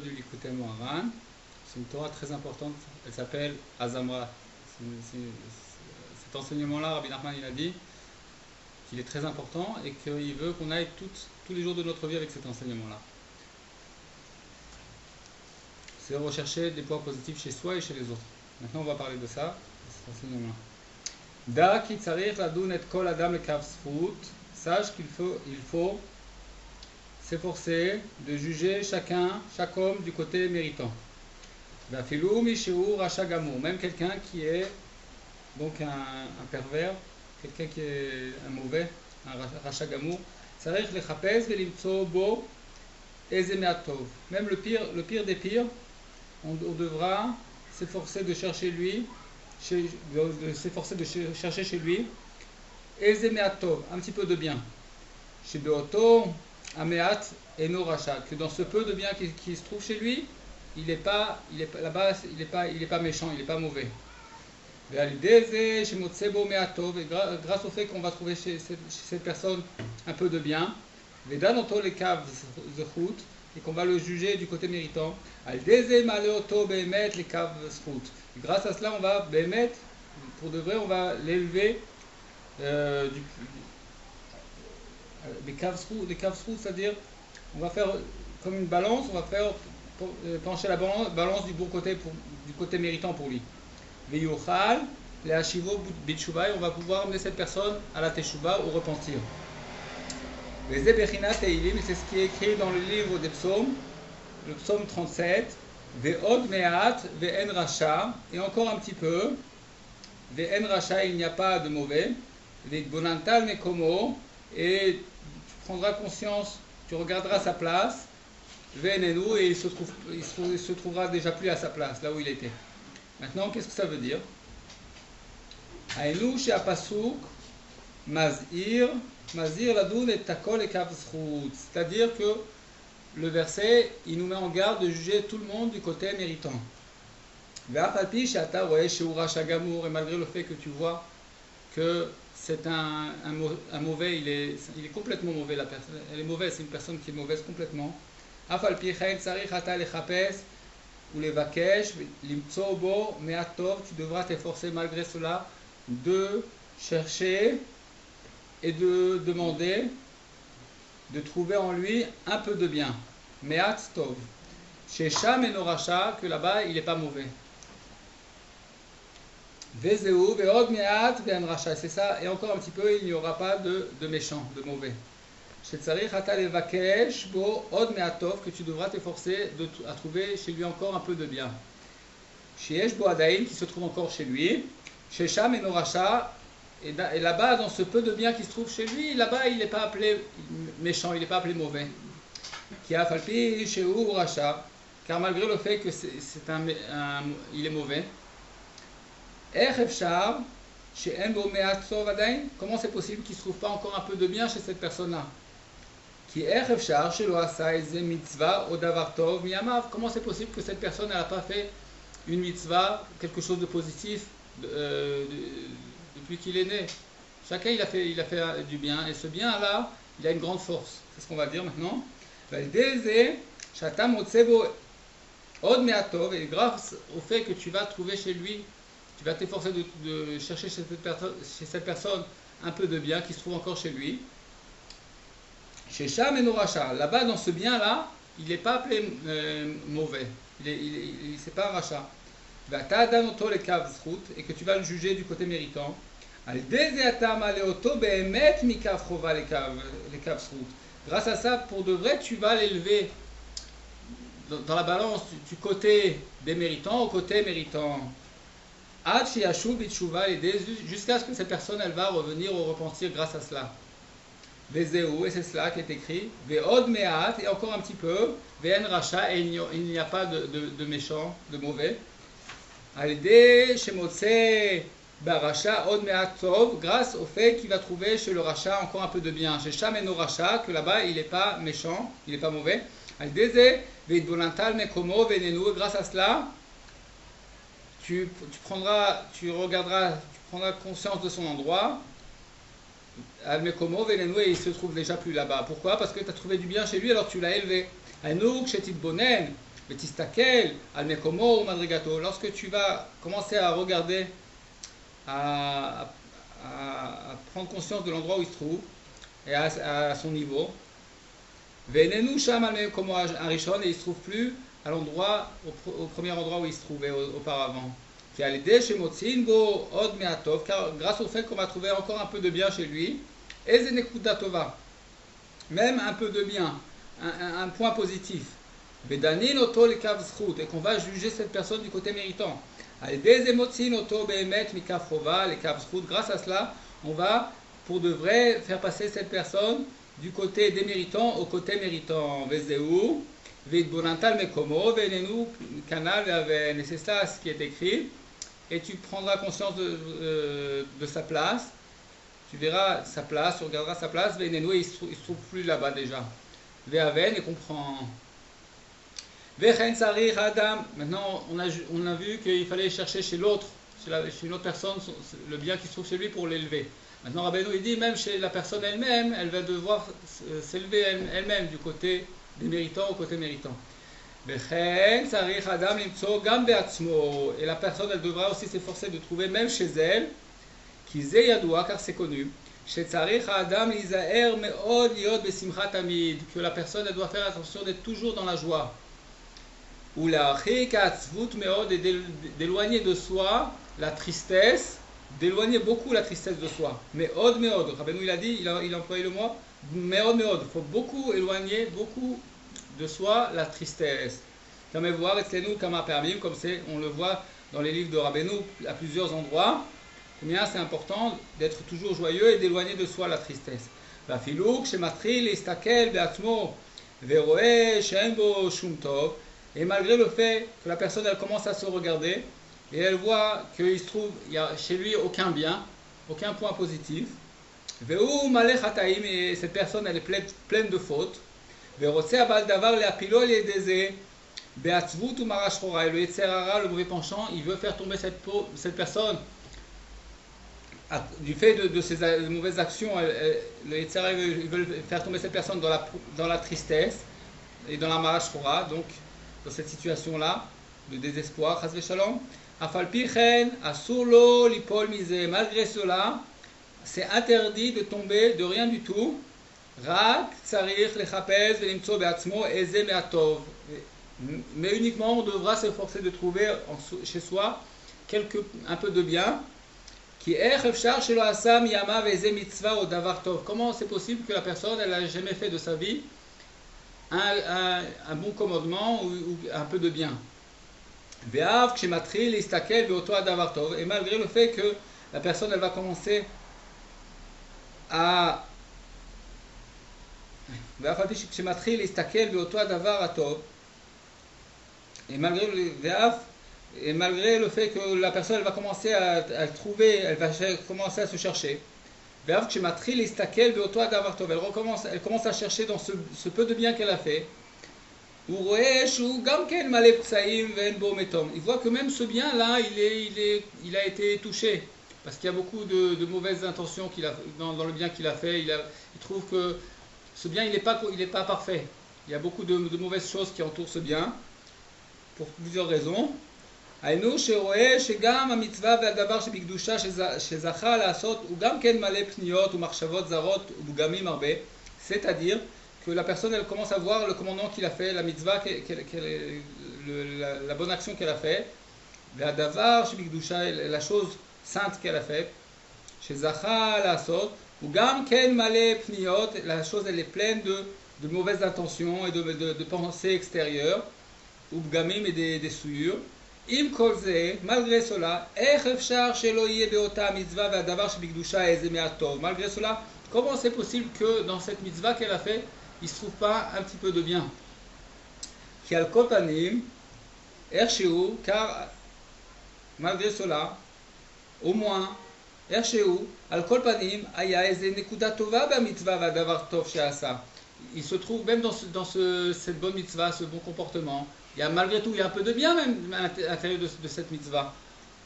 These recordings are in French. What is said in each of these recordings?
du Likutei Moharan. C'est une Torah très importante, elle s'appelle Azamra. Cet enseignement-là, Rabbi Nachman il a dit qu'il est très important et qu'il veut qu'on aille tous les jours de notre vie avec cet enseignement-là. C'est rechercher des points positifs chez soi et chez les autres. Maintenant, on va parler de ça, de cet enseignement-là. Da ki tzarich ladun et kol adam lekav zchut. Sache qu'il faut s'efforcer de juger chaque homme du côté méritant. Vafilou mishéou racha gamour. Même quelqu'un qui est donc un pervers, quelqu'un qui est un mauvais, un racha gamour. Tzarich lechapez velimtso bo eze me'atov. Même le pire des pires, on devra s'efforcer de chercher chercher chez lui Eze me'atov, un petit peu de bien. Chez Beoto, Ameat eno racha, que dans ce peu de bien qui se trouve chez lui, il est pas méchant, il n'est pas mauvais. Et grâce au fait qu'on va trouver chez cette personne un peu de bien, et qu'on va le juger du côté méritant, grâce à cela on va pour de vrai on va l'élever des kavsrout, c'est-à-dire on va faire comme une balance, on va faire pencher la balance du bon côté, du côté méritant pour lui. Veyochal, les hashivo bitshuva, et on va pouvoir amener cette personne à la teshuva, au repentir. Les Zebechinat Teilim, c'est ce qui est écrit dans le livre des psaumes, le psaume 37. Ve'od me'at ve'en racha, et encore un petit peu. Ve'en racha, il n'y a pas de mauvais. Ve'gbonantal mekomo, et tu prendras conscience, tu regarderas sa place. Ve'enenu, et il se trouvera déjà plus à sa place, là où il était. Maintenant, qu'est-ce que ça veut dire? Aïnou she'apasuk mazir ladoun et takol et kavzchut. C'est-à-dire que le verset, il nous met en garde de juger tout le monde du côté méritant. Et malgré le fait que tu vois que c'est un mauvais, il est complètement mauvais, la personne, elle est mauvaise, c'est une personne qui est mauvaise complètement. Ou les vakesh, limtsobo, meatov, tu devras t'efforcer malgré cela de chercher et de demander, de trouver en lui un peu de bien. Meat tov. Chez Sham et Noracha, que là-bas il n'est pas mauvais. Vezeu, veod meat, ve'en racha. C'est ça, et encore un petit peu, il n'y aura pas de méchant, de mauvais. Chez Tzarich Hata Levakesh, bo od meatov, que tu devras t'efforcer à trouver chez lui encore un peu de bien. Chez Yesh bo Adaim, qui se trouve encore chez lui. Chez Sham et Noracha. Et là-bas, dans ce peu de bien qui se trouve chez lui, là-bas, il n'est pas appelé méchant, il n'est pas appelé mauvais. Qui a falpi chez Racha, car malgré le fait que il est mauvais. Comment c'est possible qu'il ne se trouve pas encore un peu de bien chez cette personne-là? Comment c'est possible que cette personne n'a pas fait une mitzvah, quelque chose de positif depuis qu'il est né? Chacun il a fait du bien, et ce bien-là, il a une grande force. C'est ce qu'on va dire maintenant. Et grâce au fait que tu vas trouver chez lui, tu vas t'efforcer de chercher chez cette personne un peu de bien qui se trouve encore chez lui. Chez Sham et Noracha, là-bas dans ce bien-là, il n'est pas appelé mauvais, c'est pas un rachat. Et que tu vas le juger du côté méritant. Grâce à ça, pour de vrai, tu vas l'élever dans la balance du côté des méritants au côté méritant. Jusqu'à ce que cette personne elle va revenir au repentir grâce à cela. Et c'est cela qui est écrit. Et encore un petit peu. Et il n'y a pas de méchant, de mauvais. Grâce au fait qu'il va trouver chez le rachat encore un peu de bien. Chez Sham et no rachat, que là-bas il n'est pas méchant, il n'est pas mauvais. Grâce à cela, tu prendras conscience de son endroit. Et il se trouve déjà plus là-bas. Pourquoi? Parce que tu as trouvé du bien chez lui, alors tu l'as élevé. Betistakel, al mekomo ou madrigato. Lorsque tu vas commencer à regarder, à prendre conscience de l'endroit où il se trouve et à son niveau, Venenu sham al mekomo arishon, et il ne se trouve plus à l'endroit, au premier endroit où il se trouvait auparavant. Car grâce au fait qu'on va trouver encore un peu de bien chez lui, même un peu de bien, un point positif, et qu'on va juger cette personne du côté méritant. Grâce à cela, on va pour de vrai faire passer cette personne du côté des méritants au côté méritant. C'est ça ce qui est écrit. Et tu prendras conscience de sa place. Tu verras sa place, tu regarderas sa place. Il ne se trouve plus là-bas déjà. Ve'aven, et comprend. Maintenant, on a vu qu'il fallait chercher chez l'autre, chez une autre personne, le bien qui se trouve chez lui pour l'élever. Maintenant, Rabbeinu, il dit, même chez la personne elle-même, elle va devoir s'élever elle-même du côté des méritants au côté méritant. Et la personne, elle devra aussi s'efforcer de trouver, même chez elle, car c'est connu, que la personne, elle doit faire attention d'être toujours dans la joie. Ou d'éloigner de soi la tristesse, d'éloigner beaucoup la tristesse de soi. Mais Rabbeinu il a dit, il a employé le mot, il faut beaucoup éloigner, beaucoup de soi la tristesse. Comme on le voit dans les livres de Rabbeinu à plusieurs endroits, combien c'est important d'être toujours joyeux et d'éloigner de soi la tristesse. Et malgré le fait que la personne elle commence à se regarder et elle voit qu'il se trouve, il n'y a chez lui aucun bien, aucun point positif, et cette personne elle est pleine de fautes, et le mauvais penchant, il veut faire tomber cette personne du fait de ses mauvaises actions, le Yetzirah il veut faire tomber cette personne dans la tristesse et dans la marashchora, donc dans cette situation-là, de désespoir, chas v'shalom. Malgré cela, c'est interdit de tomber de rien du tout. Mais uniquement, on devra s'efforcer de trouver chez soi un peu de bien. Comment c'est possible que la personne elle n'a jamais fait de sa vie un bon commandement ou un peu de bien. Et malgré le fait que la personne elle va commencer à et malgré le fait que la personne elle va commencer à trouver, elle va commencer à se chercher. Elle commence à chercher dans ce peu de bien qu'elle a fait. Il voit que même ce bien-là, il a été touché. Parce qu'il y a beaucoup de mauvaises intentions dans le bien qu'il a fait. Il trouve que ce bien, il n'est pas parfait. Il y a beaucoup de mauvaises choses qui entourent ce bien, pour plusieurs raisons. C'est-à-dire que la personne elle commence à voir le commandement qu'il a fait, la mitzvah, la bonne action qu'elle a fait, la chose sainte qu'elle a fait, la chose elle est pleine de mauvaises intentions et de pensées extérieures, et des souillures. Malgré cela, malgré cela, comment c'est possible que dans cette mitzvah qu'elle a fait, il ne se trouve pas un petit peu de bien? Car malgré cela, au moins, il se trouve même dans cette bonne mitzvah, ce bon comportement. Malgré tout, il y a un peu de bien même à l'intérieur de cette mitzvah.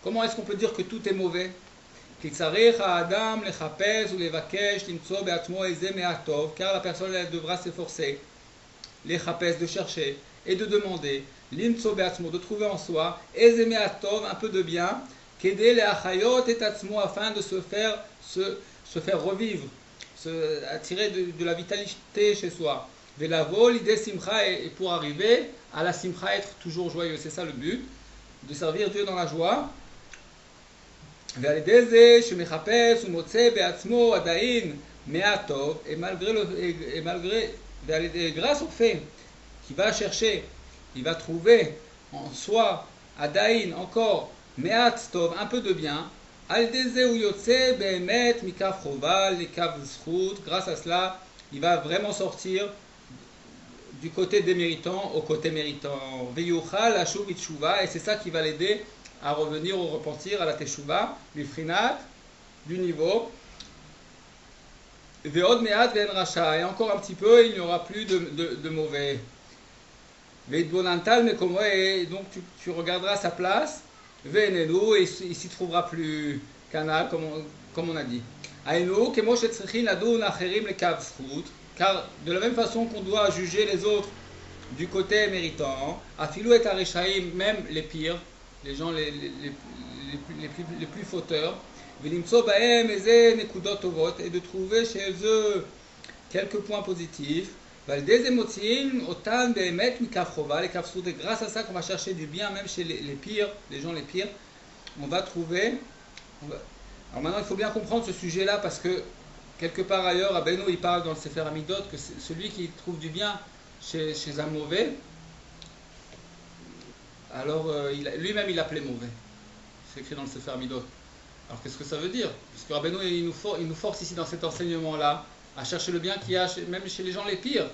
Comment est-ce qu'on peut dire que tout est mauvais? Car la personne elle devra s'efforcer, de chercher et de demander, l'imtso be'atzmo, de trouver en soi, ezeme atov, un peu de bien, kede le'achayot et atzmo, afin de se faire revivre, attirer de la vitalité chez soi. Velavo, l'idée simcha, et pour arriver à la simcha, être toujours joyeux, c'est ça le but, de servir Dieu dans la joie. ועל ידי זה שמחפש ומוצא בעצמו עדיין מעטוב, grâce au fait qu'il va chercher, il va trouver en soi עדיין encore מעט טוב, un peu de bien, על ידי זה הוא יוצא באמת מקו חובה לקו זכות, grâce à cela il va vraiment sortir du côté des méritants au côté méritant. ויוכל לשוב בתשובה, et c'est ça qui va l'aider à revenir au repentir, à la teshuva, bifrinat, du niveau. Ve'od me'at ve'en racha, et encore un petit peu, il n'y aura plus de mauvais. Ve'idbonantal mekomo, et donc tu regarderas sa place, ve'enenu, et il s'y trouvera plus canal, comme on a dit. Aïnou, kemo shetzrichin ladun acherim lekav zchut, car de la même façon qu'on doit juger les autres du côté méritant, afilou et arishaim, même les pires, les gens les plus fauteurs, et de trouver chez eux quelques points positifs. Et grâce à ça qu'on va chercher du bien même chez les pires, les gens les pires, on va trouver. Alors maintenant il faut bien comprendre ce sujet-là parce que quelque part ailleurs, Rabbeinu il parle dans le Sefer Amidot que celui qui trouve du bien chez un mauvais, alors lui-même il l'appelait mauvais. C'est écrit dans le Sefer Midot. Alors qu'est-ce que ça veut dire? Parce que Rabbeinu il nous force ici dans cet enseignement-là à chercher le bien qu'il y a même chez les gens les pires.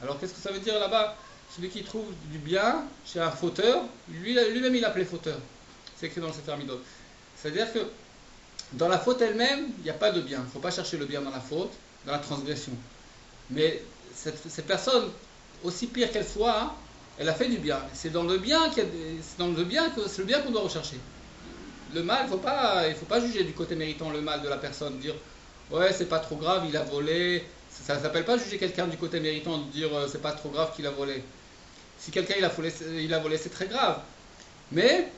Alors qu'est-ce que ça veut dire là-bas? Celui qui trouve du bien chez un fauteur, lui-même il l'appelait fauteur. C'est écrit dans le Sefer Midot. C'est-à-dire que dans la faute elle-même, il n'y a pas de bien. Il ne faut pas chercher le bien dans la faute, dans la transgression. Mais cette personne, aussi pire qu'elle soit, hein, elle a fait du bien. C'est dans le bien c'est le bien qu'on doit rechercher. Le mal, il faut pas juger du côté méritant le mal de la personne, dire ouais c'est pas trop grave, il a volé. Ça ne s'appelle pas juger quelqu'un du côté méritant, de dire c'est pas trop grave qu'il a volé. Si quelqu'un il a volé, c'est très grave. Mais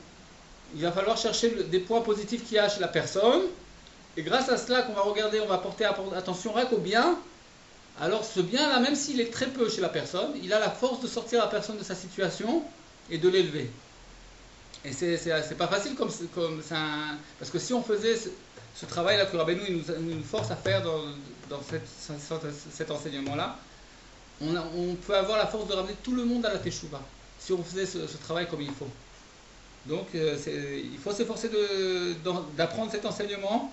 il va falloir chercher des points positifs qu'il y a chez la personne. Et grâce à cela qu'on va regarder, on va porter attention rien qu'au bien. Alors ce bien-là, même s'il est très peu chez la personne, il a la force de sortir la personne de sa situation et de l'élever. Et c'est pas facile comme ça, parce que si on faisait ce travail-là que Rabbeinu nous force à faire dans cet enseignement-là, on peut avoir la force de ramener tout le monde à la teshuva, si on faisait ce travail comme il faut. Donc il faut s'efforcer d'apprendre cet enseignement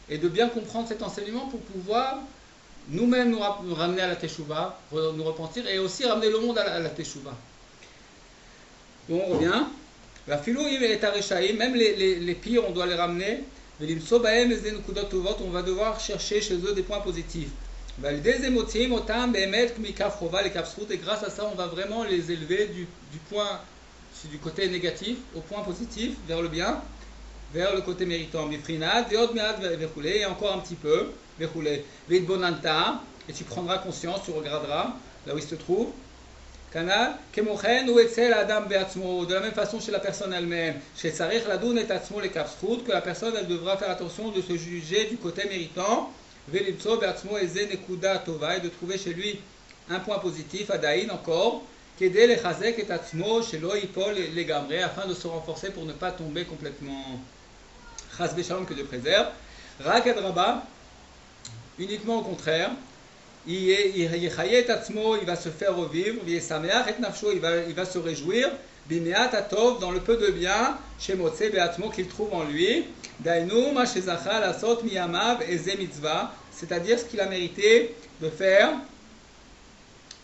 et de bien comprendre cet enseignement pour pouvoir nous-mêmes nous ramener à la teshuva, nous repentir et aussi ramener le monde à la teshuva. Bon, on revient. La philo est arishaïm, même les pires, on doit les ramener. On va devoir chercher chez eux des points positifs. Et grâce à ça, on va vraiment les élever du côté négatif au point positif, vers le bien, vers le côté méritant. Et encore un petit peu. Et tu prendras conscience, tu regarderas là où il se trouve. De la même façon chez la personne elle-même, que la personne elle devra faire attention de se juger du côté méritant, et de trouver chez lui un point positif, Adaïn encore, afin de se renforcer pour ne pas tomber complètement. Que Dieu préserve. Uniquement au contraire. Il va se faire revivre, il va se réjouir, dans le peu de bien, qu'il trouve en lui, c'est-à-dire ce qu'il a mérité de faire,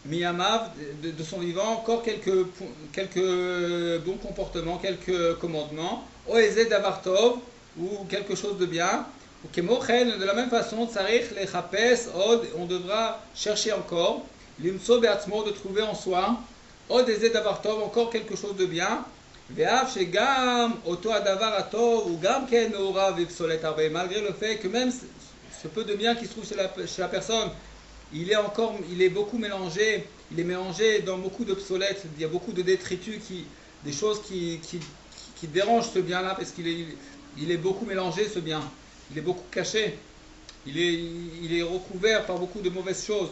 de son vivant, encore quelques bons comportements, quelques commandements, ou quelque chose de bien. De la même façon, on devra chercher encore, de trouver en soi, encore quelque chose de bien, malgré le fait que même ce peu de bien qui se trouve chez la personne, il est beaucoup mélangé, il est mélangé dans beaucoup d'obsolètes, il y a beaucoup de détritus des choses qui dérangent ce bien-là, parce il est beaucoup mélangé, ce bien. Il est beaucoup caché. Il est recouvert par beaucoup de mauvaises choses.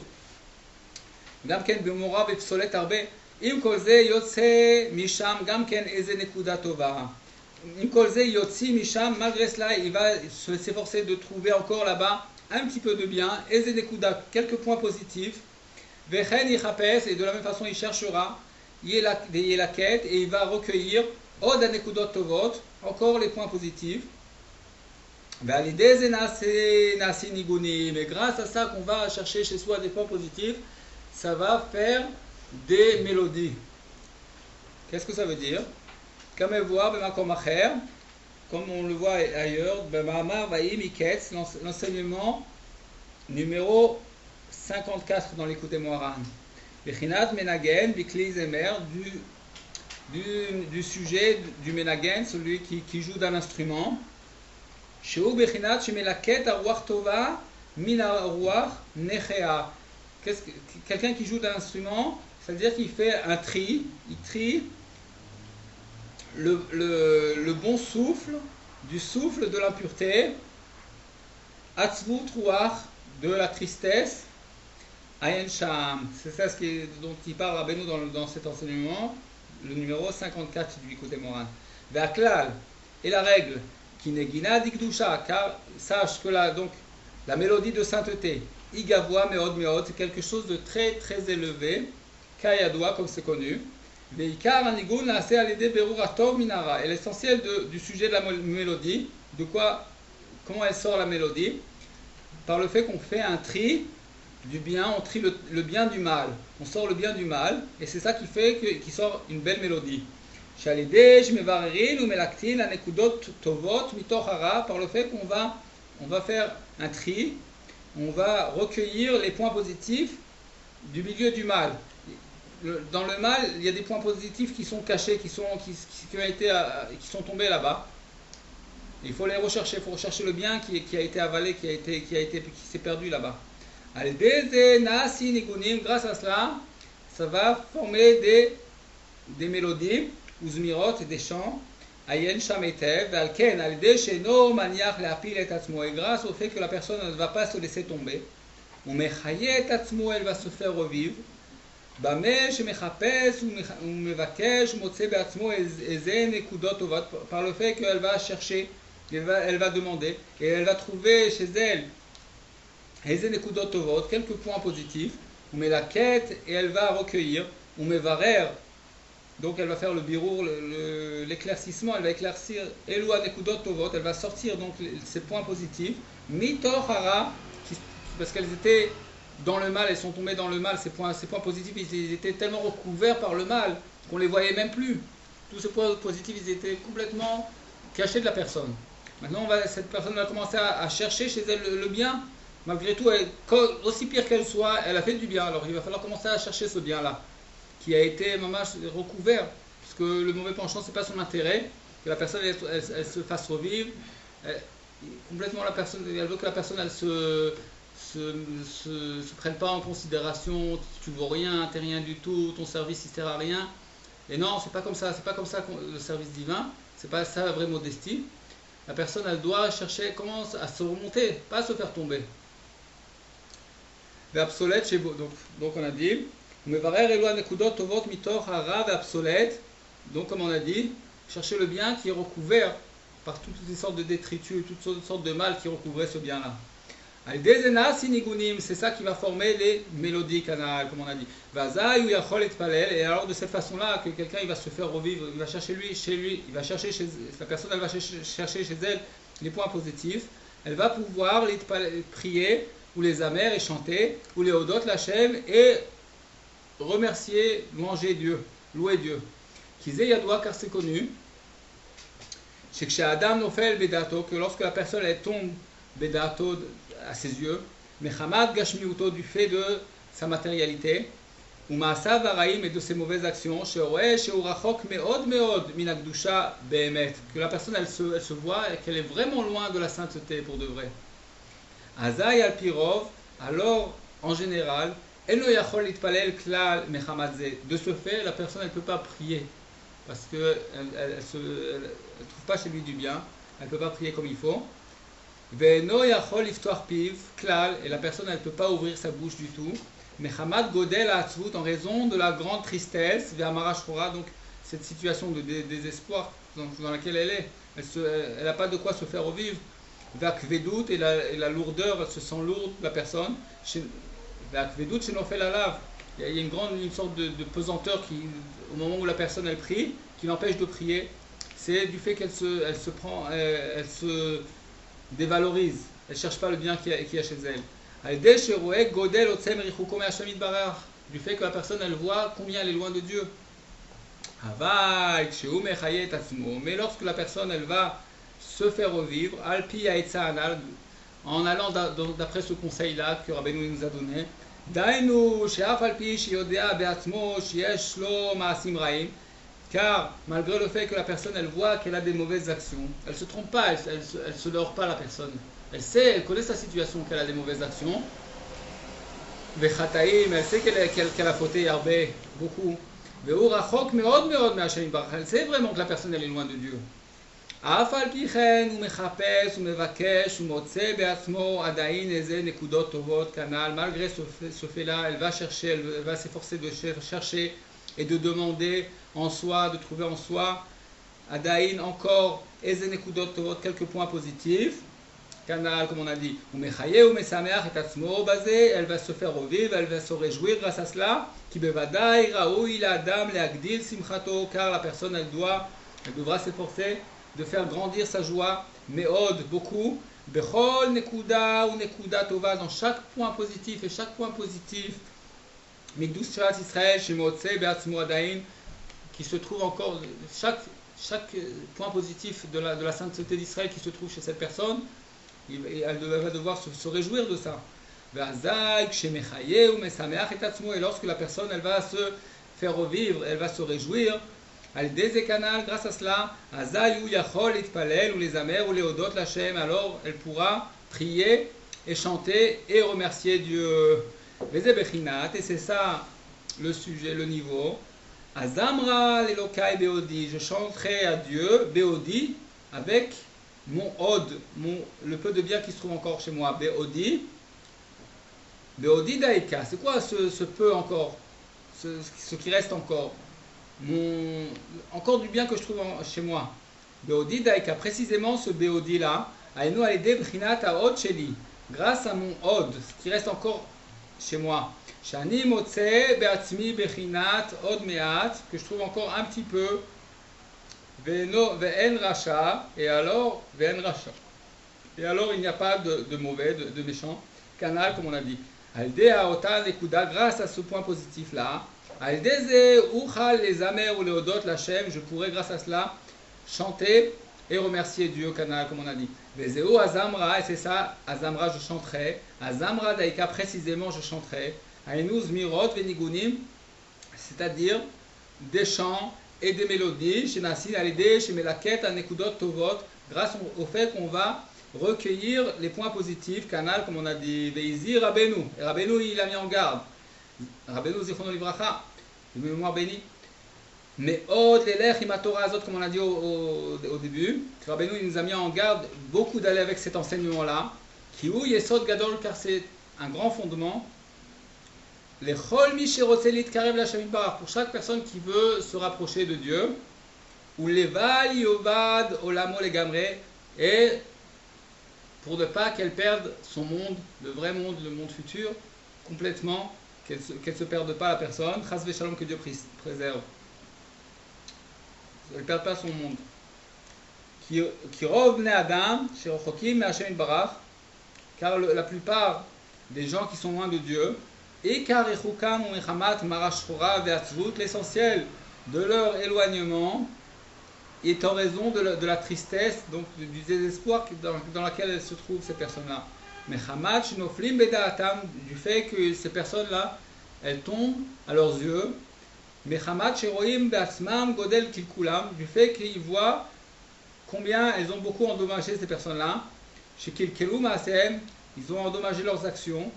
גם כן במורה ופסולת הרבה. עם כל זה יוצא משם גם כן איזה נקודה טובה. עם כל זה יוצא משם, malgré cela, il va s'efforcer de trouver encore là-bas un petit peu de bien, איזה נקודה, quelques points positifs. וכן יחפש, et de la même façon il cherchera, יהיה la quête, et il va recueillir עוד הנקודות טובות, encore les points positifs. ועל ידי זה נעשים ניגונים, et grâce à ça qu'on va chercher chez soi des points positifs, ça va faire des mélodies. Qu'est-ce que ça veut dire? Comme on le voit ailleurs, l'enseignement numéro 54 dans l'écoute Moharan. Bechinat Menagen, Bikli Zemer, du sujet du Menagen, celui qui joue d'un instrument. Sheu Bechinat Shemelaket Aruach Tova Min Aruach Nechea. Quelqu'un qui joue d'un instrument, c'est-à-dire qu'il fait un tri, il trie le bon souffle du souffle de l'impureté, Atzvut Ruach, de la tristesse, Ayen Sham. C'est ça dont il parle Rabbeinu dans cet enseignement, le numéro 54 du Likutei Moharan. Ve'aklal, et la règle, qui n'est Gina Dikdusha, car sache que la mélodie de sainteté, Igavoa meod meod, c'est quelque chose de très très élevé, Kayadwa comme c'est connu. Veikar anigun naase alide berur atov minara. Et l'essentiel du sujet de la mélodie, comment elle sort la mélodie, par le fait qu'on fait un tri du bien, on trie le bien du mal, on sort le bien du mal, et c'est ça qui fait qu'il sort une belle mélodie. Shalide shmevarerin ou melaktin anekudot tovot mitoch hara, par le fait qu'on va faire un tri. On va recueillir les points positifs du milieu du mal. Dans le mal, il y a des points positifs qui sont cachés, qui sont tombés là-bas. Il faut les rechercher, il faut rechercher le bien qui a été avalé, qui s'est perdu là-bas. Grâce à cela, ça va former des mélodies, ou zmirot, des chants. Ayen Shametev, Alken, Alde Sheno, Maniach, Leapil et Tatzmo. Et grâce au fait que la personne ne va pas se laisser tomber, ou Mechayet Tatzmo, elle va se faire revivre. Bamesh, Mechapes, ou Mevakesh, Motse Beatzmo, Ezen, Ekudot, par le fait qu'elle va chercher, elle va demander, et elle va trouver chez elle, Ezen, Ekudot, Tovot, quelques points positifs, ou Melaket, et elle va recueillir, ou Mevarer. Donc elle va faire le birour, l'éclaircissement, elle va éclaircir Eloua Nekudot Tovot, elle va sortir donc ces points positifs, Mitor Hara, parce qu'elles étaient dans le mal, elles sont tombées dans le mal, ces points positifs, ils étaient tellement recouverts par le mal qu'on ne les voyait même plus. Tous ces points positifs, ils étaient complètement cachés de la personne. Maintenant, cette personne va commencer à chercher chez elle le bien. Malgré tout, aussi pire qu'elle soit, elle a fait du bien, alors il va falloir commencer à chercher ce bien-là, qui a été recouvert, parce que le mauvais penchant, c'est pas son intérêt, que la personne elle se fasse revivre, complètement la personne, elle veut que la personne elle se prenne pas en considération, tu vaux rien, t'es rien du tout, ton service il sert à rien. Et non, c'est pas comme ça le service divin, c'est pas ça la vraie modestie. La personne elle doit chercher comment à se remonter, pas à se faire tomber. Obsolète chez donc on a dit. Donc comme on a dit, chercher le bien qui est recouvert par toutes ces sortes de détritus, toutes sortes de mal qui recouvraient ce bien-là. C'est ça qui va former les mélodies canales, comme on a dit. Et alors de cette façon-là, que quelqu'un il va se faire revivre, il va chercher chez lui, il va chercher la personne, elle va chercher chez elle les points positifs, elle va pouvoir les prier, ou les amers et chanter, ou les odot l'Hachem et remercier, manger Dieu, louer Dieu. Kizé Yadoua, car c'est connu, c'est que chez Adam Nofel Bedato, que lorsque la personne elle tombe Bedato à ses yeux, Mechamad Gashmiuto, du fait de sa matérialité, ou Maasav Araim et de ses mauvaises actions, Sheurachok Meod Meod Minakdusha Behemet, que la personne elle se voit qu'elle est vraiment loin de la sainteté pour de vrai. Azay al Pirov, alors en général, de ce fait, la personne elle ne peut pas prier parce qu'elle ne trouve pas chez lui du bien, elle ne peut pas prier comme il faut. Ve'eno yachol liftoach piv klal, et la personne elle ne peut pas ouvrir sa bouche du tout. Mechamad godel ha'atzvut, en raison de la grande tristesse, ve'amara shchora, donc cette situation de désespoir dans laquelle elle est. Elle n'a pas de quoi se faire revivre. Ve'akvedut, et la lourdeur, elle se sent lourde, la personne. Ve'akvedut shenofel alav. Il y a une sorte de pesanteur qui, au moment où la personne elle prie, qui l'empêche de prier. C'est du fait qu'elle elle se dévalorise. Elle ne cherche pas le bien qu'il y a chez elle. Du fait que la personne elle voit combien elle est loin de Dieu. Mais lorsque la personne elle va se faire revivre, en allant d'après ce conseil-là que Rabbeinu nous a donné, car malgré le fait que la personne elle voit qu'elle a des mauvaises actions, elle ne se trompe pas, elle se leurre pas la personne. Elle sait, elle connaît sa situation qu'elle a des mauvaises actions. Elle sait qu'elle a fauté beaucoup. Elle sait vraiment que la personne elle est loin de Dieu. Malgré ce fait-là, elle va chercher, elle va s'efforcer de chercher et de demander en soi, de trouver en soi, Adaïn encore, quelques points positifs. Canal, comme on a dit, elle va se faire revivre, elle va se réjouir grâce à cela. Car la personne, elle devra s'efforcer de faire grandir sa joie, meod, beaucoup, bechol nekuda ou nekuda tova, dans chaque point positif, et chaque point positif, Mikdushat Israël, Shemotse, Beatzmo Adaïn, qui se trouve encore, chaque point positif de la sainteté d'Israël qui se trouve chez cette personne, elle va devoir se réjouir de ça. Et lorsque la personne elle va se faire revivre, elle va se réjouir, grâce à cela, alors elle pourra prier et chanter et remercier Dieu. Et c'est ça le sujet, le niveau. Azamra lelokai beodi, je chanterai à Dieu, beodi, avec mon od, le peu de bien qui se trouve encore chez moi, beodi. Beodi daika, c'est quoi ce peu encore, ce qui reste encore, encore du bien que je trouve chez moi. Beodi daika, précisément ce beodi là, aïnou aïdé brinat aod sheli, grâce à mon od, ce qui reste encore chez moi. Shani motse beatzmi bechinat od meat, que je trouve encore un petit peu. Ve'en racha, et alors ve'en racha. Et alors il n'y a pas de mauvais, de méchant. Canal, comme on a dit. Alde aotan ekuda, grâce à ce point positif là. Aldeze uchal les amer ou les odot lachem, je pourrais grâce à cela chanter et remercier Dieu, canal, comme on a dit. Vezeu azamra, et c'est ça, azamra je chanterai. Azamra daika, précisément je chanterai. Ainuz mirot venigunim, c'est-à-dire des chants et des mélodies, chez Nassin Alidé, chez Melaket, Anekudot Tovot, grâce au fait qu'on va recueillir les points positifs, canal, comme on a dit, Veizi Rabbeinu. Et Rabbeinu, il a mis en garde. Rabbeinu Zichrono Livracha, de mémoire béni. Mais Od Lelech Imatora Azot, comme on a dit au début, Rabbeinu, il nous a mis en garde beaucoup d'aller avec cet enseignement-là, qui ou Yesod Gadol, car c'est un grand fondement. Les Chol Misheroselit Karev Lachamim Barach, pour chaque personne qui veut se rapprocher de Dieu, ou les Val Yovad Olamo Legamre, et pour ne pas qu'elle perde son monde, le vrai monde, le monde futur, complètement, qu'elle se perde pas la personne, Chas Veshalom, que Dieu préserve. Elle ne perd pas son monde. Qui rov ne Adam, Sherochokim Hachem Barach, car la plupart des gens qui sont loin de Dieu, l'essentiel de leur éloignement est en raison de la tristesse, donc du désespoir dans laquelle elles se trouvent, ces personnes-là. Mais du fait que ces personnes-là, elles tombent à leurs yeux, du fait qu'ils voient combien elles ont beaucoup endommagé ces personnes-là, ils ont endommagé leurs actions.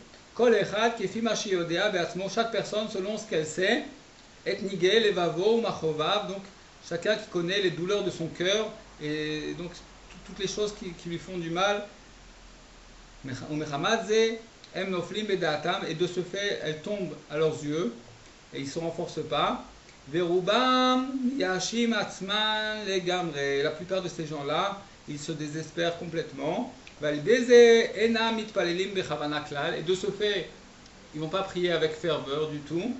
Chaque personne selon ce qu'elle sait, et nigel, levavo, machovav, donc chacun qui connaît les douleurs de son cœur, et donc toutes les choses qui lui font du mal. Et de ce fait, elles tombent à leurs yeux, et ils ne se renforcent pas. La plupart de ces gens-là, ils se désespèrent complètement. Et de ce fait, ils ne vont pas prier avec ferveur du tout.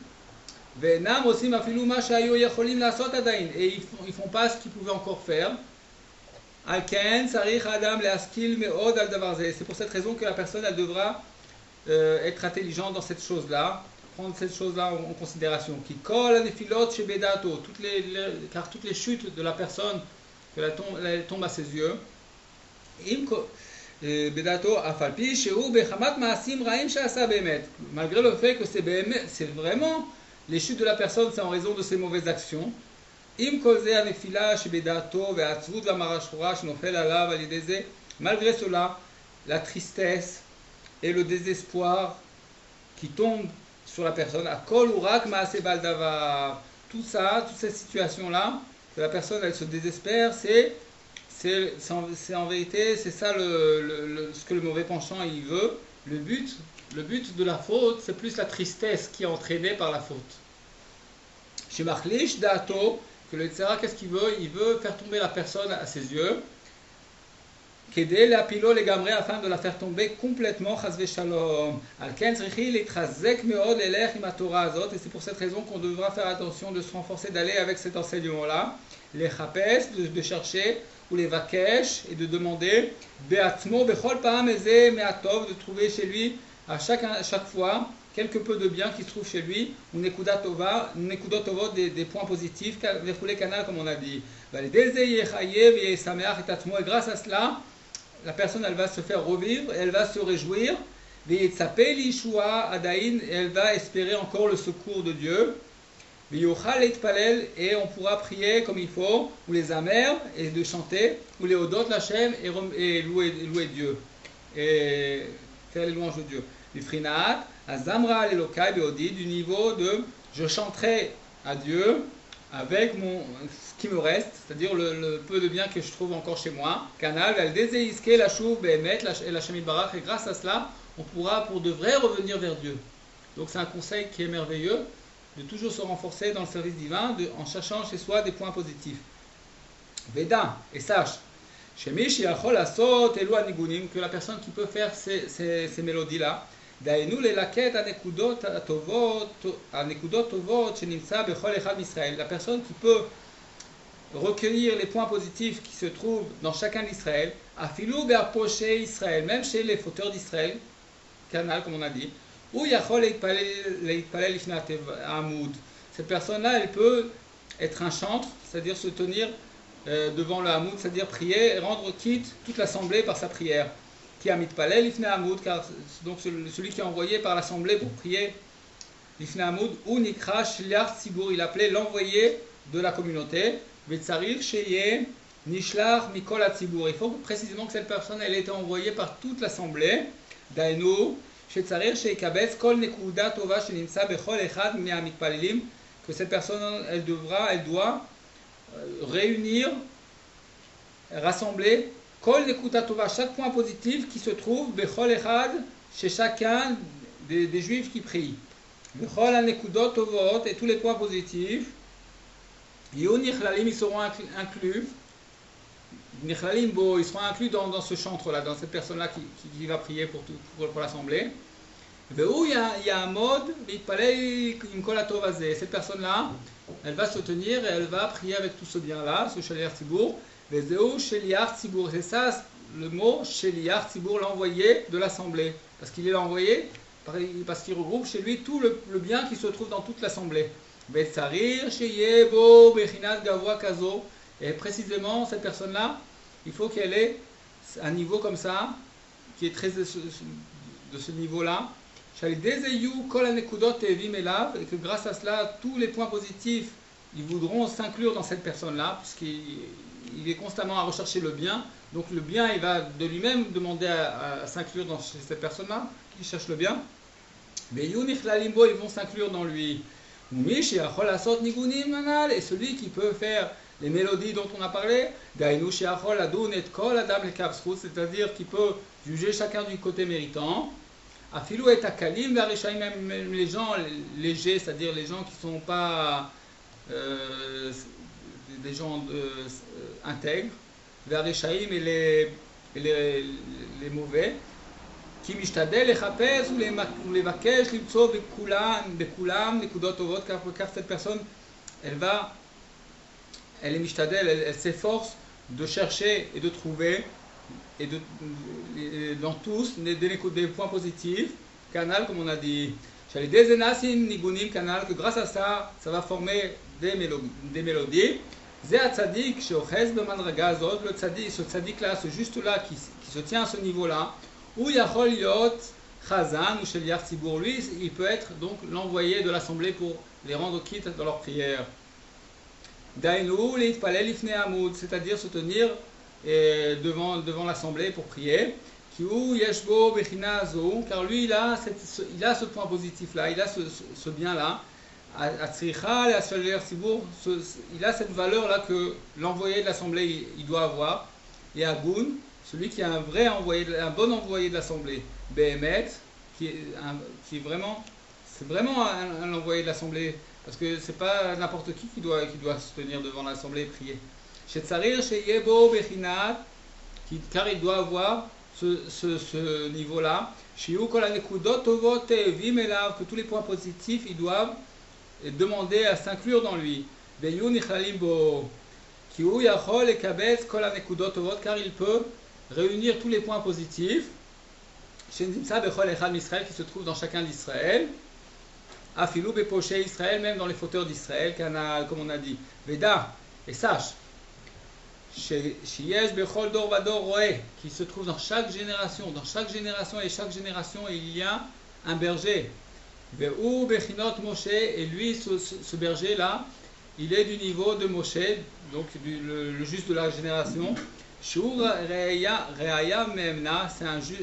Et ils ne font pas ce qu'ils pouvaient encore faire. C'est pour cette raison que la personne elle devra être intelligente dans cette chose-là, prendre cette chose-là en considération. Car toutes les chutes de la personne, elle tombe à ses yeux. Malgré le fait que c'est vraiment les chutes de la personne, c'est en raison de ses mauvaises actions. Malgré cela, la tristesse et le désespoir qui tombent sur la personne, tout ça, toutes ces situations-là, que la personne elle se désespère, c'est en vérité, c'est ça ce que le mauvais penchant il veut. Le but de la faute, c'est plus la tristesse qui est entraînée par la faute. Chez Marlish Dato, que le Tzara, qu'est-ce qu'il veut? Il veut faire tomber la personne à ses yeux. Kedé la pilo les gamré afin de la faire tomber complètement. Chazve shalom. Alken tzrichi litrazek meod lelech im haTorah azot. Et c'est pour cette raison qu'on devra faire attention de se renforcer, d'aller avec cet enseignement-là. Les chapes, de chercher, ou les vakesh, et de demander. Beatzmo bechol pa'am eze me'atov, de trouver chez lui à chaque fois quelque peu de bien qui se trouve chez lui, ou nekudat tovot, des points positifs, les canal comme on a dit. Et grâce à cela, la personne elle va se faire revivre, elle va se réjouir, et elle va espérer encore le secours de Dieu. Et on pourra prier comme il faut, ou les amers, et de chanter, ou les odot l'Hachem, et louer Dieu, et faire les louanges de Dieu. Bifrinat, azamra lelokai beodi, du niveau de je chanterai à Dieu avec ce qui me reste, c'est-à-dire le peu de bien que je trouve encore chez moi. Canal, el dezeiske la chouv behemet la shemit barach, et grâce à cela, on pourra pour de vrai revenir vers Dieu. Donc c'est un conseil qui est merveilleux, de toujours se renforcer dans le service divin, en cherchant chez soi des points positifs. Veda, et sache, que la personne qui peut faire ces mélodies-là, la personne qui peut recueillir les points positifs qui se trouvent dans chacun d'Israël, Israël, même chez les fauteurs d'Israël, canal comme on a dit, cette personne-là, elle peut être un chantre, c'est-à-dire se tenir devant le Hamoud, c'est-à-dire prier et rendre quitte toute l'assemblée par sa prière. Qui a mitpalel l'ifne Hamoud, car donc celui qui est envoyé par l'assemblée pour prier l'ifne Hamoud, ou nikra shliach tzibur, il appelait l'envoyé de la communauté, vetzarir sheye nishlach mikol hatzibur. Il faut précisément que cette personne elle ait été envoyée par toute l'assemblée. Dainu shetzarir sheikabetz kol nekuda tova shenimsa bechol echad me'amitpalelim, que cette personne elle doit réunir, rassembler Kol Nekuda Tova, chaque point positif qui se trouve Bechol Echad, chez chacun des juifs qui prient. Bechol Nekudot Tovot, et tous les points positifs. Yeu Nichlalim, ils seront inclus. Nichlalim Bo, ils seront inclus dans ce chantre-là, dans cette personne-là qui va prier pour l'assemblée. Veu Yamod, Vitpalei Imkol Tovazé, cette personne-là, elle va se tenir et elle va prier avec tout ce bien-là, ce Shaliach Tzibour. C'est ça le mot Sheliach Tzibour, l'envoyé de l'assemblée. Parce qu'il est l'envoyé, parce qu'il regroupe chez lui tout le bien qui se trouve dans toute l'assemblée. Et précisément, cette personne-là, il faut qu'elle ait un niveau comme ça, qui est très de ce niveau-là. Et que grâce à cela, tous les points positifs, ils voudront s'inclure dans cette personne-là, puisqu'il est constamment à rechercher le bien. Donc le bien, il va de lui-même demander à s'inclure dans cette personne-là, qui cherche le bien. Mais ils vont s'inclure dans lui. Et celui qui peut faire les mélodies dont on a parlé, c'est-à-dire qu'il peut juger chacun du côté méritant. Afilou et akalim, même les gens légers, c'est-à-dire les gens qui ne sont pas des gens intègres, והרשעים les mauvais, כי משתדל לחפש ולבקש למצוא בכולם נקודות טובות, car cette personne, elle est משתדל, elle s'efforce de chercher et de trouver et dans tous des points positifs, canal comme on a dit, canal, que grâce à ça, ça va former des mélodies. Le tzaddik, ce tzaddik là, ce juste là qui se tient à ce niveau là, où Yachol Yot Chazan ou Sheliach Tzibour, lui, il peut être donc l'envoyé de l'assemblée pour les rendre quittes dans leur prière. Dainu leitpalel ifnei amud, c'est-à-dire se tenir devant l'assemblée pour prier. Kiu yeshbo bechina zo, car lui il a ce point positif là, il a ce bien là. Il a cette valeur là que l'envoyé de l'assemblée il doit avoir. Et Agun, celui qui est un bon envoyé de l'assemblée, Behemet, qui est vraiment, c'est vraiment un envoyé de l'assemblée, parce que c'est pas n'importe qui doit se tenir devant l'assemblée et prier. Car il doit avoir ce niveau là, que tous les points positifs ils doivent et demander à s'inclure dans lui. Car il peut réunir tous les points positifs qui se trouvent dans chacun d'Israël. Afilou bepoché Israël, même dans les fauteurs d'Israël, comme on a dit. Veda, et sache, qui se trouve dans chaque génération et chaque génération il y a un berger. Et lui, ce berger-là, il est du niveau de Moshe, donc le juste de la génération. C'est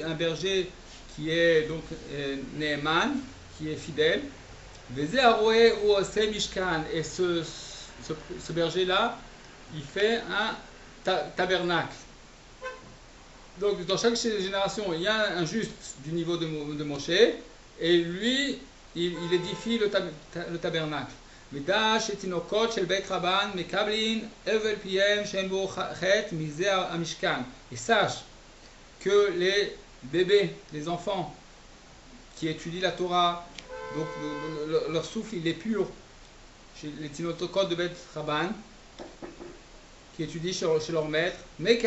un berger qui est donc Neeman, qui est fidèle. Et ce berger-là, il fait un tabernacle. Donc dans chaque génération, il y a un juste du niveau de Moshe, et lui, il édifie le tabernacle. Et sache que les bébés, les enfants qui étudient la Torah, donc leur souffle il est pur, chez les Tinotokot de Bet Rabban, qui étudient chez leur maître, ils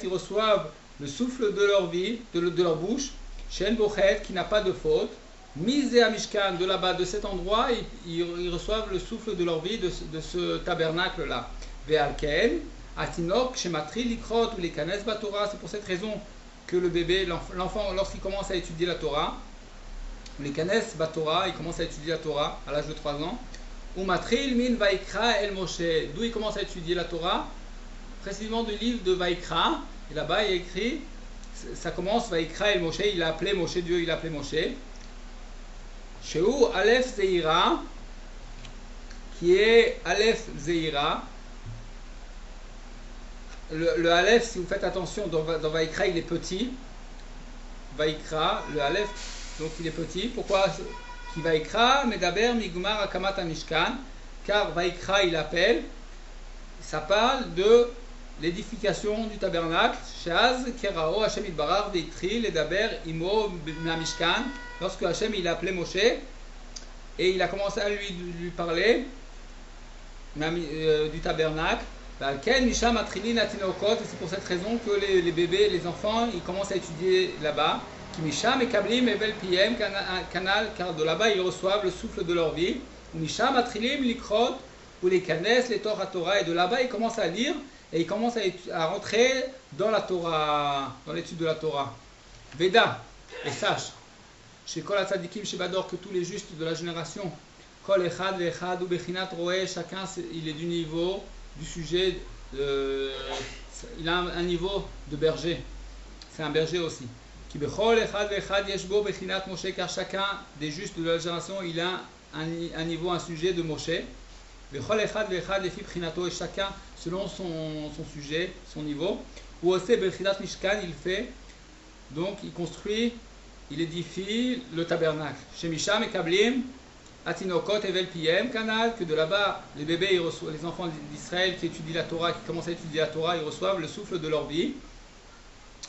reçoivent le souffle de leur vie, de leur bouche, Shen Bochet, qui n'a pas de faute, Misé à Mishkan, de là-bas, de cet endroit, ils reçoivent le souffle de leur vie, de ce tabernacle-là. Ve'alken, Atinok, Shematri, Likrot, ou les Kanes Batora, c'est pour cette raison que le bébé, l'enfant, lorsqu'il commence à étudier la Torah, les Kanes Batora, il commence à étudier la Torah à l'âge de 3 ans, ou Matril min Vaikra el Moshe, d'où il commence à étudier la Torah, précisément du livre de Vaikra, et là-bas il y a écrit, ça commence, Vaikra el Moshe, il a appelé Moshe, Dieu il a appelé Moshe. Sheu Aleph Zeira, qui est Aleph Zeira. Le Aleph, si vous faites attention, dans Vaikra il est petit. Vaikra, le Aleph, donc il est petit. Pourquoi? Qui Vaikra, Medaber, Migmar, Akamat Mishkan, car Vaikra il appelle, ça parle de l'édification du tabernacle, Shaz, Kerao, Hashem Idbarar, Veitri, Ledaber, Imo, Mishkan, lorsque Hashem il a appelé Moshe, et il a commencé à lui parler du tabernacle, c'est pour cette raison que les bébés, les enfants, ils commencent à étudier là-bas, Misham et Kablim, Evel Piem, Canal, car de là-bas ils reçoivent le souffle de leur vie, Misham, Atrilim, Likrot, ou les Kanes, les Torah, et de là-bas ils commencent à lire, et ils commencent à rentrer dans la Torah, dans l'étude de la Torah. Veda, et sache, chez Kol HaTzadikim, chez Bador, que tous les justes de la génération, Kol Echad, Vechad, ou Bechinat Roé, chacun il est du niveau, du sujet, il a un niveau de berger, c'est un berger aussi. Qui Bechol Echad, Vechad, Yeshbo, Bechinat Moshe, car chacun des justes de la génération, il a un niveau, un sujet de Moshe. Vechol echad vechad lefi prinato, et chacun selon son sujet, son niveau. Ou aussi Bechinat Mishkan, il fait, donc il construit, il édifie le tabernacle. Chez Misham et Kablim, Atinokot Evel Piem, canal, que de là-bas, les bébés, ils reçoivent, les enfants d'Israël qui étudient la Torah, qui commencent à étudier la Torah, ils reçoivent le souffle de leur vie,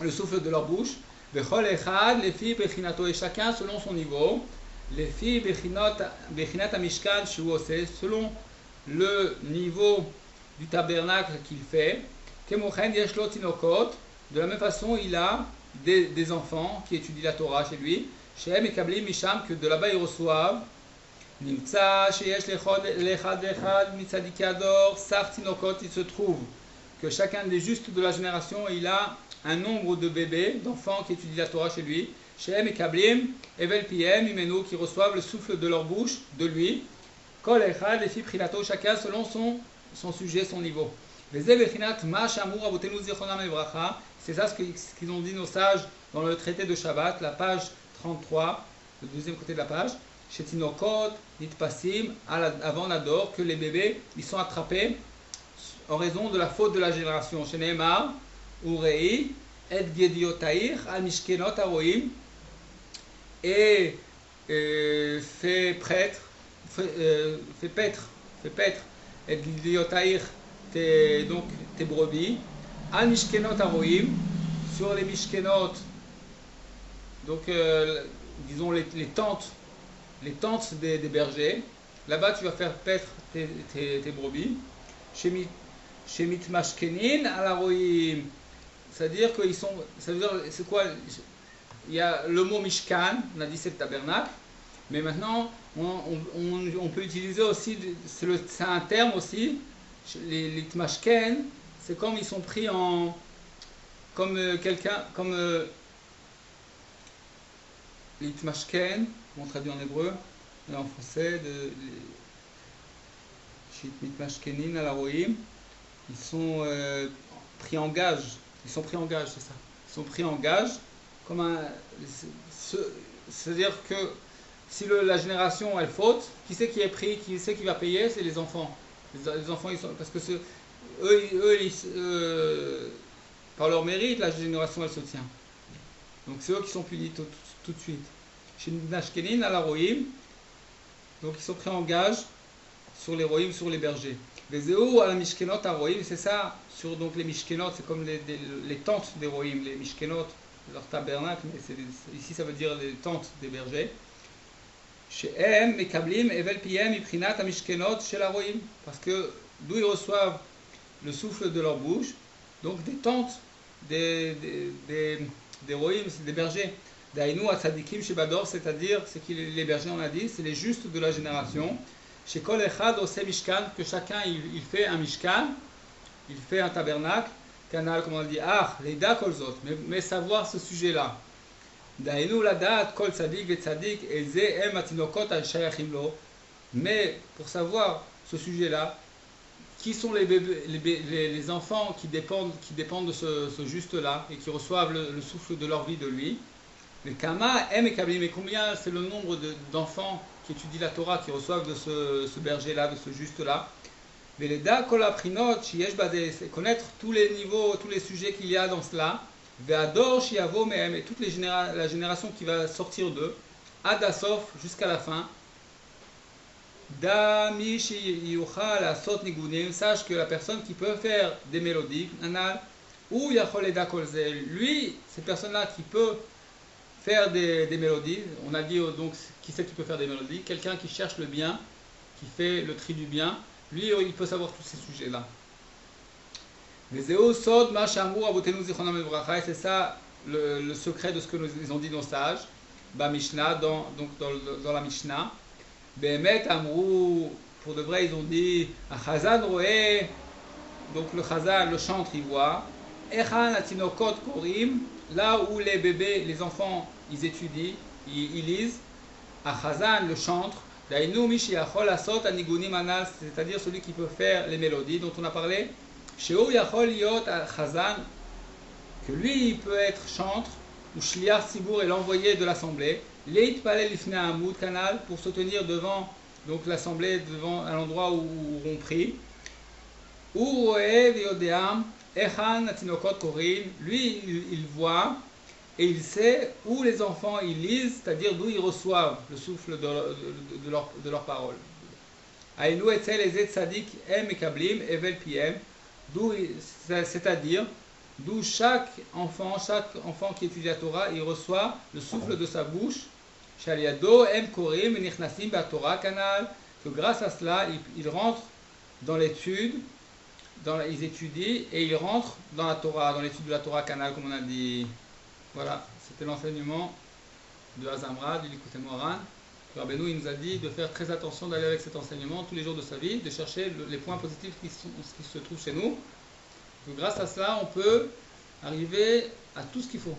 le souffle de leur bouche. Bechol Echad, les filles Bechinato, et chacun selon son niveau. Les filles Bechinat Mishkan, selon le niveau du tabernacle qu'il fait. Kemochen Yeshlo Tinokot, de la même façon, il a des enfants qui étudient la Torah chez lui. Shehem et Kablim Misham, que de là-bas ils reçoivent. Nimtsa, Sheyesh Lechad Vechad, Mitzadiki Ador, Sar Tinokot, il se trouve que chacun des justes de la génération, il a un nombre de bébés, d'enfants qui étudient la Torah chez lui. Shehem et Kablim, Evel Piem, Imenu, qui reçoivent le souffle de leur bouche, de lui. Kol Echad, les filles Prinato, chacun selon son sujet, son niveau. C'est ça ce qu'ils ont dit nos sages dans le traité de Shabbat, la page 33, le deuxième côté de la page. Chez Tinokot, Nitpasim, avant Nador, que les bébés ils sont attrapés en raison de la faute de la génération. Chez Neymar, Urei, Et Gediotair, Al Mishkenot Aroim, et fait paître, Et Gediotair, donc tes brebis, al mishkenot aroim, sur les mishkenot, donc disons les tentes des bergers. Là-bas tu vas faire paître tes brebis. Shemit mashkenin al aroim, c'est-à-dire qu'ils sont, ça veut dire c'est quoi? Il y a le mot mishkan, on a dit c'est le tabernacle, mais maintenant on peut utiliser aussi, c'est un terme aussi. Les tmashken, c'est comme ils sont pris en comme quelqu'un comme les tmashken, on traduit en hébreu et en français de mitmashkenin à la roïm, ils sont pris en gage, c'est ça, ils sont pris en gage comme un, c'est-à-dire que si la génération elle faute, qui c'est qui est pris, qui c'est qui va payer? C'est les enfants. Les enfants, ils sont, parce que par leur mérite, la génération elle se tient. Donc c'est eux qui sont punis tout de suite. Chez Nashkenin à la Roïm, donc ils sont pris en gage sur les Roïm, sur les bergers. Les Zéou à la Mishkenot à Roïm, c'est ça, sur donc les Mishkenot, c'est comme les tentes des Roïm, les Mishkenot, leur tabernacle, mais ici ça veut dire les tentes des bergers. Chez M, Mekablim, Evel Piem, Iprinat, Amishkenot, chez la Roïm. Parce que d'où ils reçoivent le souffle de leur bouche, donc des tentes, des Roïm, c'est des bergers. Daïnou, Atzadikim, chez Bador, c'est-à-dire, c'est qui les bergers, on a dit, c'est les justes de la génération. Chez Kol Echad, Ose Mishkan, que chacun il fait un Mishkan, il fait un tabernacle, canal, comme on dit, les Da Kolzot, mais savoir ce sujet-là. Daïnou la date, kol tzadik et tzadik, et ze em atinokot al shayachim lo. Mais pour savoir ce sujet-là, qui sont les enfants qui dépendent de ce juste-là et qui reçoivent le souffle de leur vie de lui. Mais kama em et kablim, mais combien c'est le nombre d'enfants qui étudient la Torah, qui reçoivent de ce berger-là, de ce juste-là. Mais les da kol aprinot, shiyesh badeh, c'est connaître tous les niveaux, tous les sujets qu'il y a dans cela. Ve'ador shiavo mehem, et toute la génération qui va sortir d'eux, adasof jusqu'à la fin. Dami shiyuchal asot nigunim, sache que la personne qui peut faire des mélodies, anal, ou yachol eda kolze, lui, cette personne-là qui peut faire des mélodies, on a dit donc qui c'est qui peut faire des mélodies, quelqu'un qui cherche le bien, qui fait le tri du bien, lui il peut savoir tous ces sujets-là. C'est ça le secret de ce que nous ont dit nos sages, Mishnah, dans la Mishnah. Pour de vrai, ils ont dit, donc le Chazan, le chantre, il voit, là où les bébés, les enfants, ils étudient, ils lisent, Chazan, le chantre, c'est-à-dire celui qui peut faire les mélodies dont on a parlé. Sheu yachol liot chazan, que lui il peut être chantre ou shliach tzibur et l'envoyé de l'assemblée, leit palel lifnei amud canal, pour se tenir devant donc l'assemblée devant à l'endroit où on prie. Lui, il voit et il sait où les enfants ils lisent, c'est-à-dire d'où ils reçoivent le souffle de leur parole. C'est-à-dire d'où chaque enfant qui étudie la Torah, il reçoit le souffle de sa bouche. Que grâce à cela, ils rentrent dans l'étude, ils étudient et ils rentrent dans la Torah, dans l'étude de la Torah canal, comme on a dit. Voilà, c'était l'enseignement de Azamra, du Likutei Moharan. Rabbeinu, il nous a dit de faire très attention d'aller avec cet enseignement tous les jours de sa vie, de chercher les points positifs qui se trouvent chez nous. Donc, grâce à cela, on peut arriver à tout ce qu'il faut.